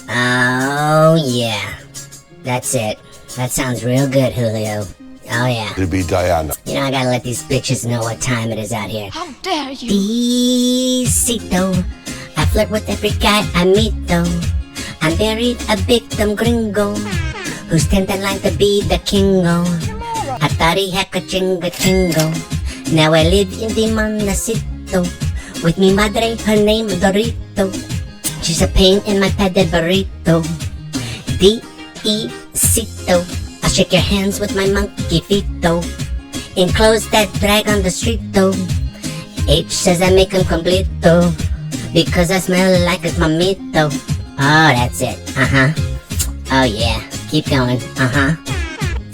Oh, yeah. That's it. That sounds real good, Julio. Oh, yeah. It'd be Diana. You know, I gotta let these bitches know what time it is out here. How dare you? Despacito. I flirt with every guy I meet, though. I'm buried a victim gringo who's tinted line to be the kingo. I thought he had a chingo. Now I live in the Montecito with me madre, her name Dorito. She's a pain in my padded burrito. D-E-Cito. I'll shake your hands with my monkey feet-o. Enclose that drag on the street-o. H says I make him completo because I smell like a mamito. Oh, that's it. Oh, yeah. Keep going.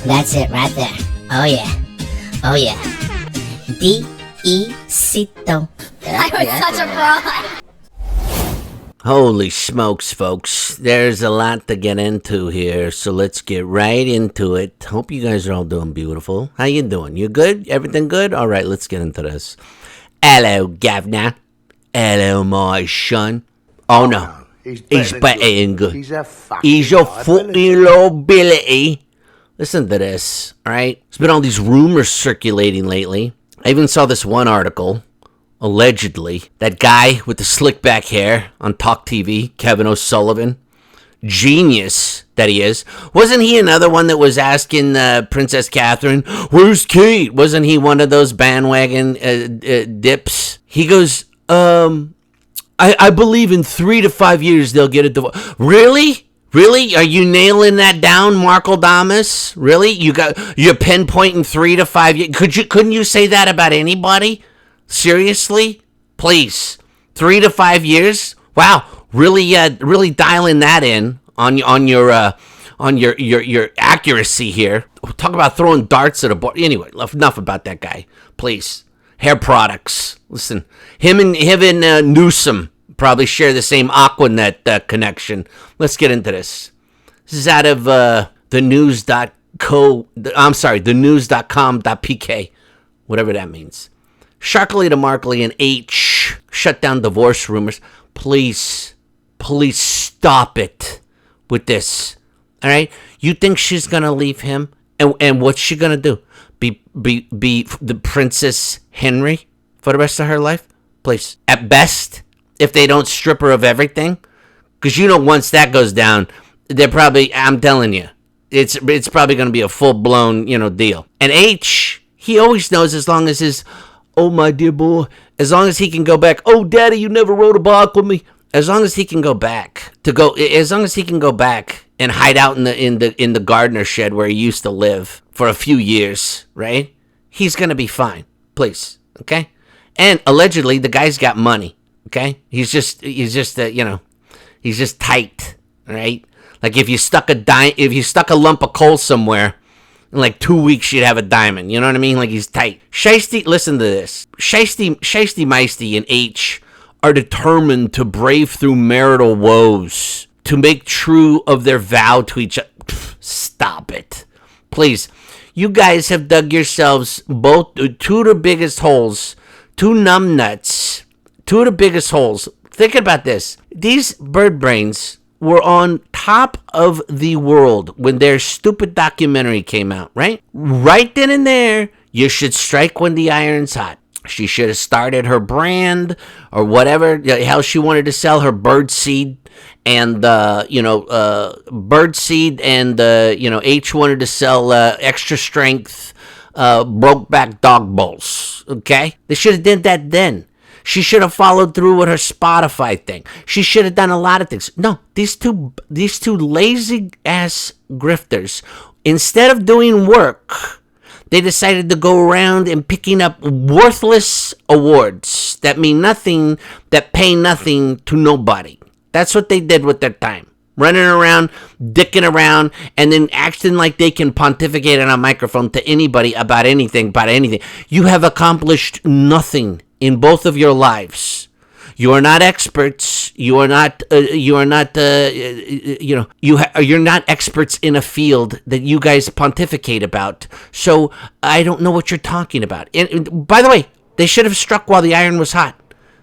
That's it right there. Oh, yeah. Oh, yeah. D-E-Cito. I was such a fraud. Holy smokes, folks. There's a lot to get into here, so let's get right into it. Hope you guys are all doing beautiful. How you doing? You good? Everything good? All right, let's get into this. Hello, Governor. Hello, my son. Oh, no. He's better than good. He's a fucking liability. Listen to this, all right? There's been all these rumors circulating lately. I even saw this one article, allegedly, that guy with the slick back hair on Talk TV, Kevin O'Sullivan, genius that he is. Wasn't he another one that was asking Princess Catherine, where's Kate? Wasn't he one of those bandwagon dips? He goes, I believe in 3 to 5 years they'll get a divorce. Really? Really? Are you nailing that down, Markledamus? Really? You're pinpointing 3 to 5 years? Couldn't you say that about anybody? Seriously? Please. 3 to 5 years? Wow. Really dialing that in on your accuracy here. Talk about throwing darts at a board. Anyway, enough about that guy. Please. Hair products. Listen, him and Newsom probably share the same Aquanet connection. Let's get into this. This is out of the news.com.pk, whatever that means. Sharkley to Markley and H shut down divorce rumors. Please stop it with this. All right? You think she's going to leave him? And what's she going to do? Be the Princess Henry for the rest of her life? Please. At best, if they don't strip her of everything, because once that goes down, they're probably, I'm telling you, it's probably going to be a full-blown, deal. And H, he always knows as long as his, oh, my dear boy, as long as he can go back, oh, daddy, you never rode a bike with me. As long as he can go back and hide out in the gardener shed where he used to live for a few years, right? He's going to be fine. Please. Okay? And allegedly the guy's got money. Okay? He's just tight, right? Like if you stuck a lump of coal somewhere, in like 2 weeks you'd have a diamond. You know what I mean? Like he's tight. Shiesty, listen to this. Shiesty Meisty and H are determined to brave through marital woes, to make true of their vow to each other. Stop it. Please. You guys have dug yourselves both two of the biggest holes, two numbnuts, two of the biggest holes. Think about this. These bird brains were on top of the world when their stupid documentary came out, right? Right then and there, you should strike when the iron's hot. She should have started her brand or whatever the hell she wanted to sell, her bird seed. And, bird seed and, H wanted to sell extra strength, broke back dog bowls. Okay? They should have did that then. She should have followed through with her Spotify thing. She should have done a lot of things. No, these two lazy ass grifters, instead of doing work, they decided to go around and picking up worthless awards that mean nothing, that pay nothing to nobody. That's what they did with their time. Running around, dicking around, and then acting like they can pontificate on a microphone to anybody about anything. You have accomplished nothing in both of your lives. You are not experts. You're not experts in a field that you guys pontificate about. So I don't know what you're talking about. And by the way, they should have struck while the iron was hot.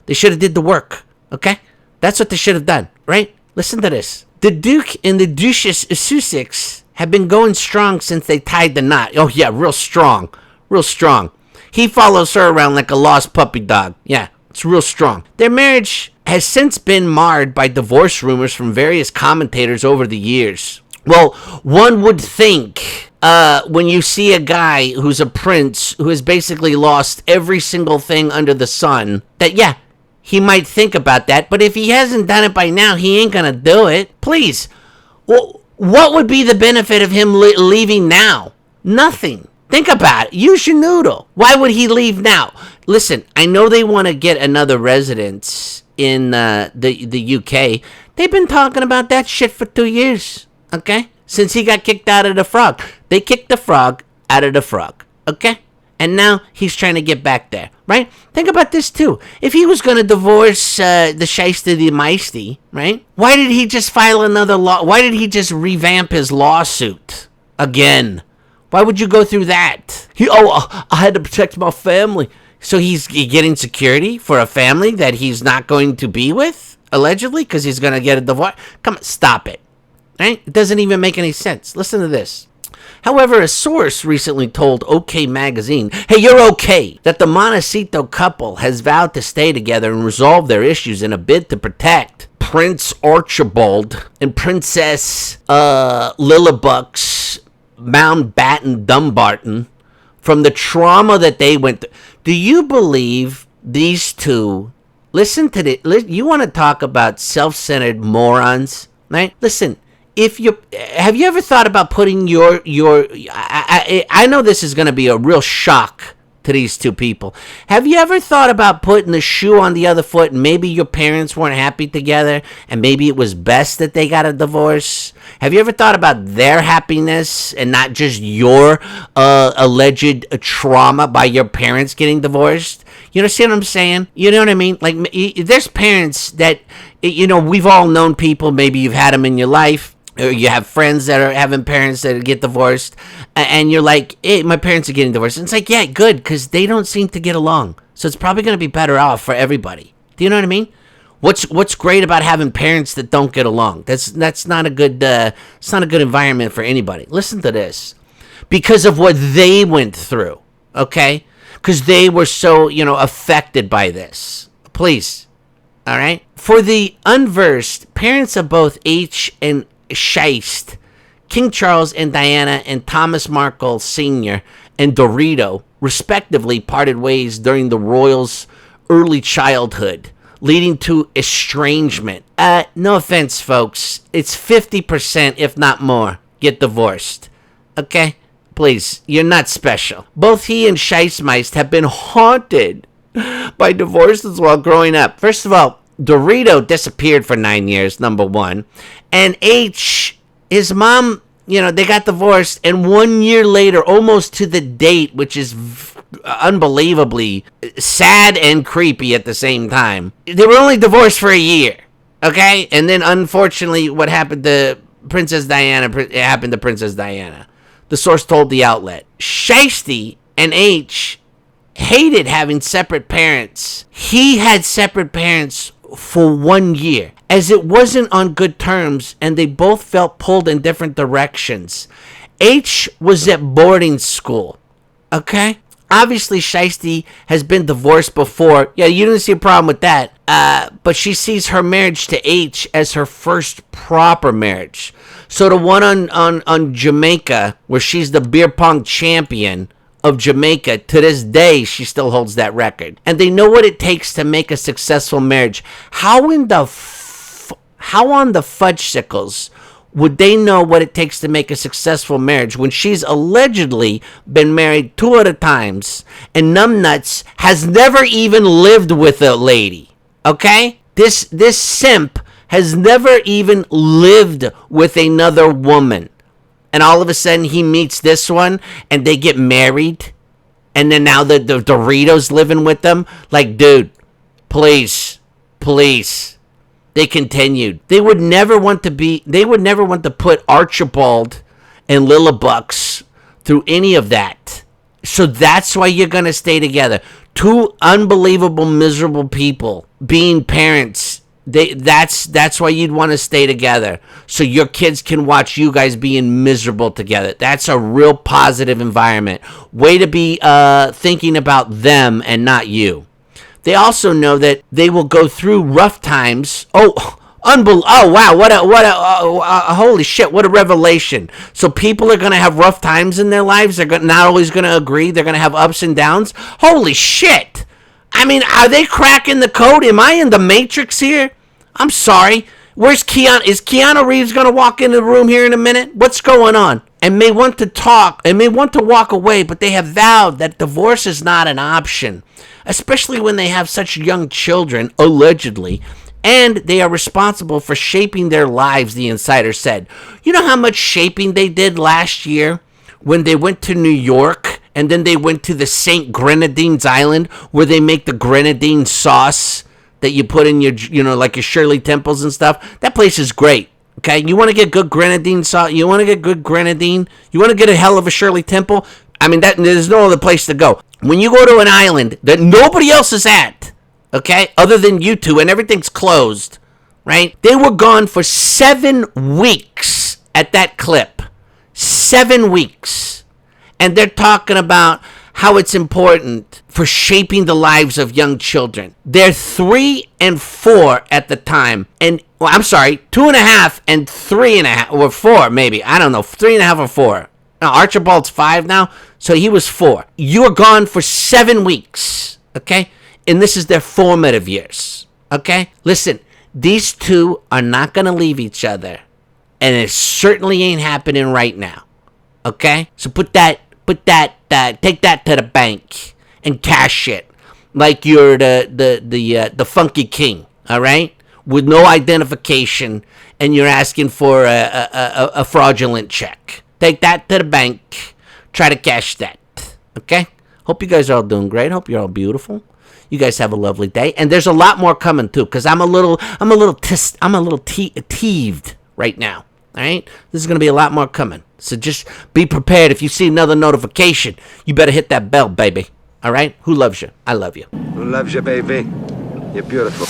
They should have did the work. Okay? That's what they should have done, right? Listen to this. The Duke and the Duchess of Sussex have been going strong since they tied the knot. Oh, yeah, real strong. Real strong. He follows her around like a lost puppy dog. Yeah, it's real strong. Their marriage has since been marred by divorce rumors from various commentators over the years. Well, one would think when you see a guy who's a prince who has basically lost every single thing under the sun, that, yeah, he might think about that. But if he hasn't done it by now, he ain't going to do it. Please. Well, what would be the benefit of him leaving now? Nothing. Think about it. Use your noodle. Why would he leave now? Listen, I know they want to get another residence in the UK. They've been talking about that shit for 2 years. Okay? Since he got kicked out of the Frog. They kicked the Frog out of the Frog. Okay? And now he's trying to get back there. Right? Think about this too. If he was going to divorce the Shyster the Meisty, right? Why did he just file another law? Why did he just revamp his lawsuit again? Why would you go through that? I had to protect my family. So he's getting security for a family that he's not going to be with, allegedly, because he's going to get a divorce? Come on, stop it. Right? It doesn't even make any sense. Listen to this. However, a source recently told OK Magazine, hey, you're okay, that the Montecito couple has vowed to stay together and resolve their issues in a bid to protect Prince Archibald and Princess Lillibucks Mountbatten Dumbarton from the trauma that they went through. Do you believe these two? Listen to this. You want to talk about self-centered morons, right? Listen. Have you ever thought about putting I know this is going to be a real shock to these two people. Have you ever thought about putting the shoe on the other foot and maybe your parents weren't happy together and maybe it was best that they got a divorce? Have you ever thought about their happiness and not just your alleged trauma by your parents getting divorced? You understand what I'm saying? You know what I mean? Like, there's parents that, we've all known people, maybe you've had them in your life. Or you have friends that are having parents that get divorced, and you're like, hey, my parents are getting divorced. And it's like, yeah, good, because they don't seem to get along. So it's probably going to be better off for everybody. Do you know what I mean? What's great about having parents that don't get along? That's not a good it's not a good environment for anybody. Listen to this. Because of what they went through, okay? Because they were so, affected by this. Please. All right? For the unversed, parents of both H and Scheist, King Charles and Diana and Thomas Markle Sr. and Dorito, respectively, parted ways during the royals' early childhood, leading to estrangement. No offense, folks. It's 50%, if not more, get divorced. Okay? Please, you're not special. Both he and Scheistmeist have been haunted by divorces while growing up. First of all, Dorito disappeared for 9 years, number one. And H, his mom, they got divorced. And 1 year later, almost to the date, which is unbelievably sad and creepy at the same time, they were only divorced for a year. Okay? And then, unfortunately, what happened to Princess Diana, it happened to Princess Diana. The source told the outlet. Scheisty and H hated having separate parents. He had separate parents for 1 year, as it wasn't on good terms and they both felt pulled in different directions. H was at boarding school. Okay? Obviously, Scheisty has been divorced before. Yeah, you didn't see a problem with that. But she sees her marriage to H as her first proper marriage. So the one on Jamaica, where she's the beer pong champion of Jamaica, to this day, she still holds that record. And they know what it takes to make a successful marriage. How on the fudgesicles would they know what it takes to make a successful marriage when she's allegedly been married 2 other times and numbnuts has never even lived with a lady? Okay? This simp has never even lived with another woman. And all of a sudden he meets this one and they get married. And then now the Doritos living with them. Like, dude, please. They continued. They would never want to put Archibald and Lillibucks through any of that. So that's why you're going to stay together. Two unbelievable, miserable people being parents That's why you'd want to stay together, so your kids can watch you guys being miserable together. That's a real positive environment. Way to be thinking about them and not you. They also know that they will go through rough times. Oh, oh wow, what a holy shit, what a revelation. So people are going to have rough times in their lives. They're not always going to agree. They're going to have ups and downs. Holy shit. I mean, are they cracking the code? Am I in the Matrix here? I'm sorry. Where's Keanu? Is Keanu Reeves going to walk into the room here in a minute? What's going on? And may want to talk and may want to walk away, but they have vowed that divorce is not an option, especially when they have such young children, allegedly, and they are responsible for shaping their lives, the insider said. You know how much shaping they did last year when they went to New York and then they went to the St. Grenadines Island where they make the grenadine sauce that you put in your, like your Shirley Temples and stuff? That place is great. Okay, you want to get good grenadine sauce? You want to get good grenadine? You want to get a hell of a Shirley Temple? I mean, there's no other place to go. When you go to an island that nobody else is at, okay, other than you two, and everything's closed, right? They were gone for 7 weeks at that clip. 7 weeks. And they're talking about how it's important for shaping the lives of young children. They're 3 and 4 at the time. And, well, I'm sorry, 2.5 and 3.5, or 4 maybe. I don't know, 3.5 or 4. Now, Archibald's 5 now, so he was 4. You were gone for 7 weeks, okay? And this is their formative years, okay? Listen, these two are not going to leave each other. And it certainly ain't happening right now, okay? So take that to the bank and cash it like you're the funky king, all right? With no identification, and you're asking for a fraudulent check. Take that to the bank. Try to cash that, okay? Hope you guys are all doing great. Hope you're all beautiful. You guys have a lovely day, and there's a lot more coming too, because I'm a little teeved right now. All right, this is gonna be a lot more coming. So just be prepared. If you see another notification, you better hit that bell, baby. All right? Who loves you? I love you. Who loves you, baby? You're beautiful.